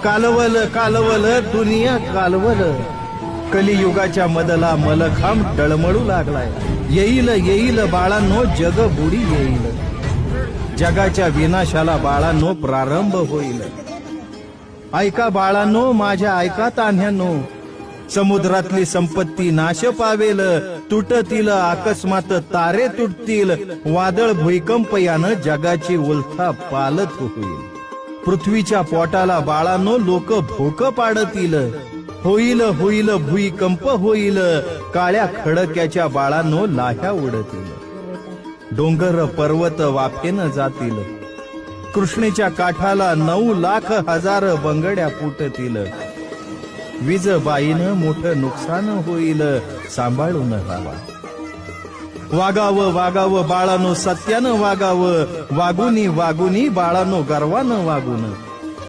कालवल कालवल दुनिया कालवल, कलियुगाच्या मदला मलखांब टळमळू लागलाय. येईल येईल बाळांनो जग बुडी येईल, जगाच्या विनाशाला बाळांनो प्रारंभ होईल. ऐका बाळांनो माझ्या ऐका तान्ह्यांनो, समुद्रातली संपत्ती नाश पावेल, तुटतील अकस्मात तारे तुटतील, वादळ भूकंप यानं जगाची उलथा पालत होईल. पृथ्वीच्या पोटाला बाळांनो लोक भोक पाडतील, होईल होईल भूकंप होईल, काळ्या खडक्याच्या बाळांनो लाह्या उडतील. डोंगर पर्वत वाफेनं जातील, कृष्णेच्या काठाला 9,00,000 बंगड्या फुटतील. विजबाईनं मोठं नुकसान होईल, सांभाळून राहा. वागावं वागावं बाळानो सत्यानं वागावं, वागुनी वागुनी बाळानो गर्वानं वागून.